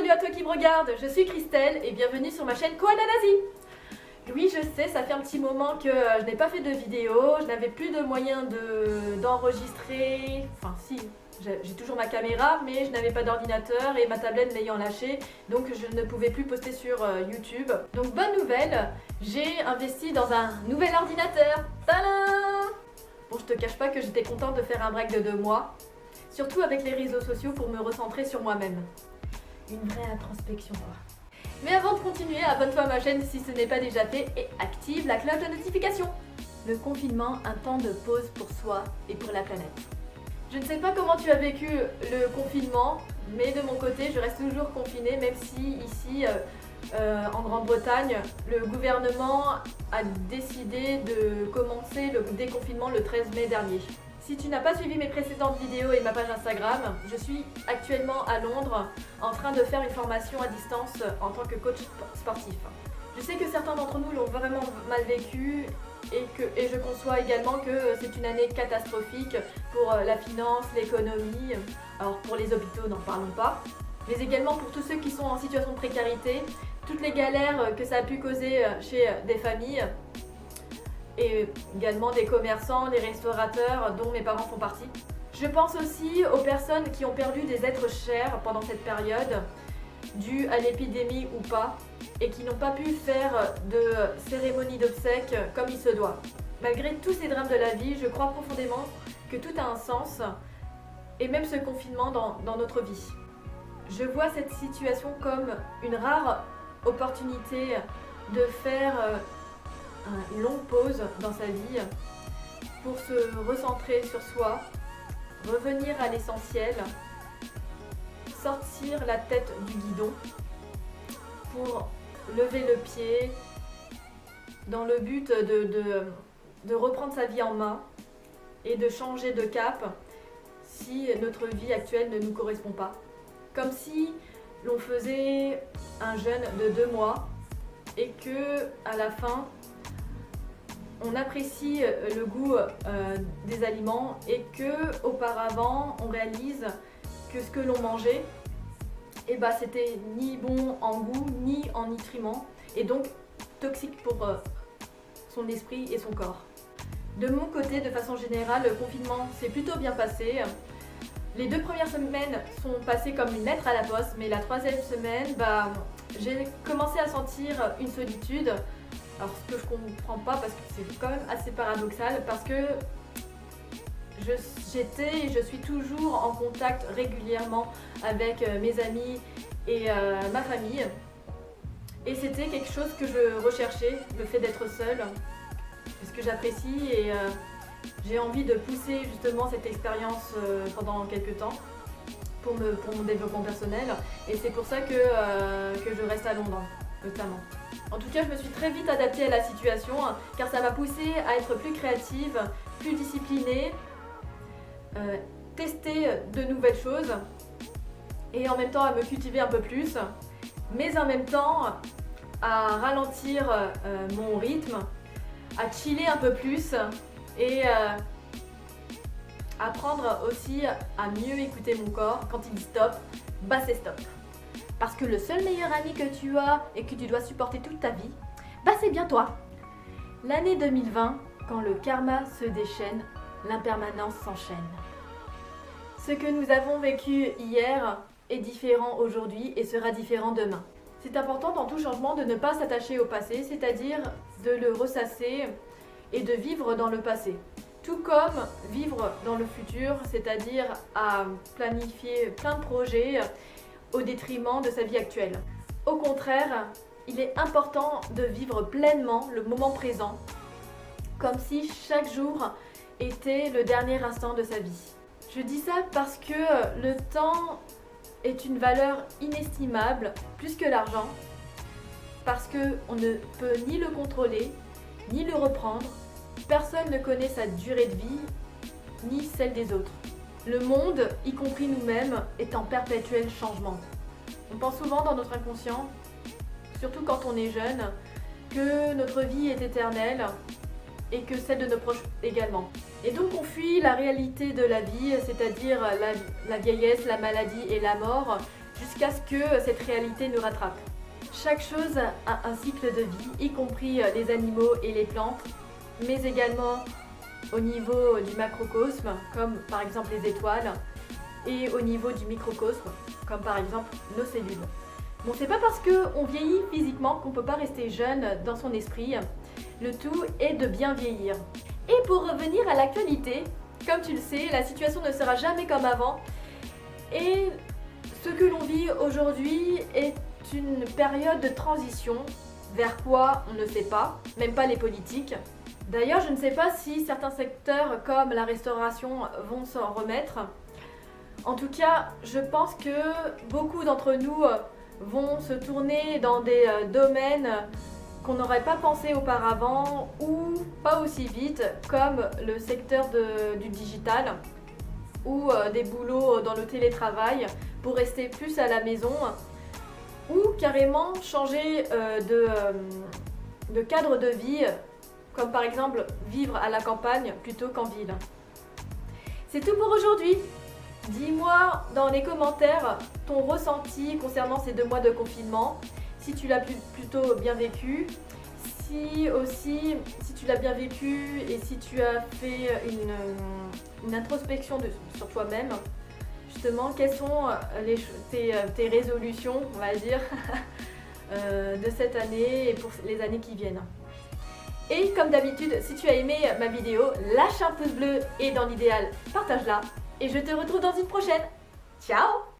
salut à toi qui me regarde, je suis Christelle et bienvenue sur ma chaîne Koananazi. Oui, je sais, ça fait un petit moment que je n'ai pas fait de vidéo, je n'avais plus de moyens d'enregistrer, enfin si, j'ai toujours ma caméra, mais je n'avais pas d'ordinateur et ma tablette m'ayant lâché, donc je ne pouvais plus poster sur YouTube. Donc bonne nouvelle, j'ai investi dans un nouvel ordinateur. Tadam! Bon, je te cache pas que j'étais contente de faire un break de 2 mois, surtout avec les réseaux sociaux pour me recentrer sur moi-même. Une vraie introspection quoi. Mais avant de continuer, abonne-toi à ma chaîne si ce n'est pas déjà fait et active la cloche de notification. Le confinement, un temps de pause pour soi et pour la planète. Je ne sais pas comment tu as vécu le confinement, mais de mon côté, je reste toujours confinée, même si ici, en Grande-Bretagne, le gouvernement a décidé de commencer le déconfinement le 13 mai dernier. Si tu n'as pas suivi mes précédentes vidéos et ma page Instagram, je suis actuellement à Londres en train de faire une formation à distance en tant que coach sportif. Je sais que certains d'entre nous l'ont vraiment mal vécu et je conçois également que c'est une année catastrophique pour la finance, l'économie, alors pour les hôpitaux n'en parlons pas, mais également pour tous ceux qui sont en situation de précarité, toutes les galères que ça a pu causer chez des familles, et également des commerçants, des restaurateurs dont mes parents font partie. Je pense aussi aux personnes qui ont perdu des êtres chers pendant cette période, due à l'épidémie ou pas, et qui n'ont pas pu faire de cérémonie d'obsèques comme il se doit. Malgré tous ces drames de la vie, je crois profondément que tout a un sens, et même ce confinement dans notre vie. Je vois cette situation comme une rare opportunité de faire une longue pause dans sa vie pour se recentrer sur soi, revenir à l'essentiel, sortir la tête du guidon pour lever le pied dans le but de reprendre sa vie en main et de changer de cap si notre vie actuelle ne nous correspond pas. Comme si l'on faisait un jeûne de 2 mois et que à la fin on apprécie le goût des aliments et que auparavant on réalise que ce que l'on mangeait c'était ni bon en goût ni en nutriments et donc toxique pour son esprit et son corps. De mon côté, de façon générale, le confinement s'est plutôt bien passé. Les 2 premières semaines sont passées comme une lettre à la poste, mais la 3e semaine, j'ai commencé à sentir une solitude. Alors ce que je comprends pas parce que c'est quand même assez paradoxal parce que j'étais et je suis toujours en contact régulièrement avec mes amis et ma famille et c'était quelque chose que je recherchais, le fait d'être seule, parce que j'apprécie et j'ai envie de pousser justement cette expérience pendant quelques temps pour mon développement personnel et c'est pour ça que je reste à Londres notamment. En tout cas, je me suis très vite adaptée à la situation car ça m'a poussée à être plus créative, plus disciplinée, tester de nouvelles choses et en même temps à me cultiver un peu plus, mais en même temps à ralentir mon rythme, à chiller un peu plus et apprendre aussi à mieux écouter mon corps. Quand il dit stop, c'est stop. Parce que le seul meilleur ami que tu as et que tu dois supporter toute ta vie, c'est bien toi. L'année 2020, quand le karma se déchaîne, l'impermanence s'enchaîne. Ce que nous avons vécu hier est différent aujourd'hui et sera différent demain. C'est important dans tout changement de ne pas s'attacher au passé, c'est-à-dire de le ressasser et de vivre dans le passé. Tout comme vivre dans le futur, c'est-à-dire à planifier plein de projets au détriment de sa vie actuelle. Au contraire, il est important de vivre pleinement le moment présent, comme si chaque jour était le dernier instant de sa vie. Je dis ça parce que le temps est une valeur inestimable, plus que l'argent, parce qu'on ne peut ni le contrôler, ni le reprendre. Personne ne connaît sa durée de vie, ni celle des autres. Le monde, y compris nous-mêmes, est en perpétuel changement. On pense souvent dans notre inconscient, surtout quand on est jeune, que notre vie est éternelle et que celle de nos proches également. Et donc on fuit la réalité de la vie, c'est-à-dire la vieillesse, la maladie et la mort, jusqu'à ce que cette réalité nous rattrape. Chaque chose a un cycle de vie, y compris les animaux et les plantes, mais également au niveau du macrocosme, comme par exemple les étoiles, et au niveau du microcosme, comme par exemple nos cellules. Bon, c'est pas parce qu'on vieillit physiquement qu'on peut pas rester jeune dans son esprit. Le tout est de bien vieillir. Et pour revenir à l'actualité, comme tu le sais, la situation ne sera jamais comme avant. Et ce que l'on vit aujourd'hui est une période de transition. Vers quoi, on ne sait pas, même pas les politiques. D'ailleurs, je ne sais pas si certains secteurs comme la restauration vont s'en remettre. En tout cas, je pense que beaucoup d'entre nous vont se tourner dans des domaines qu'on n'aurait pas pensé auparavant ou pas aussi vite, comme le secteur du digital ou des boulots dans le télétravail pour rester plus à la maison ou carrément changer de cadre de vie, comme par exemple vivre à la campagne plutôt qu'en ville. C'est tout pour aujourd'hui. Dis-moi dans les commentaires ton ressenti concernant ces 2 mois de confinement, si tu l'as plutôt bien vécu, si tu l'as bien vécu et si tu as fait une introspection sur toi-même, justement, quelles sont tes résolutions, on va dire, de cette année et pour les années qui viennent. Et comme d'habitude, si tu as aimé ma vidéo, lâche un pouce bleu et dans l'idéal, partage-la. Et je te retrouve dans une prochaine. Ciao!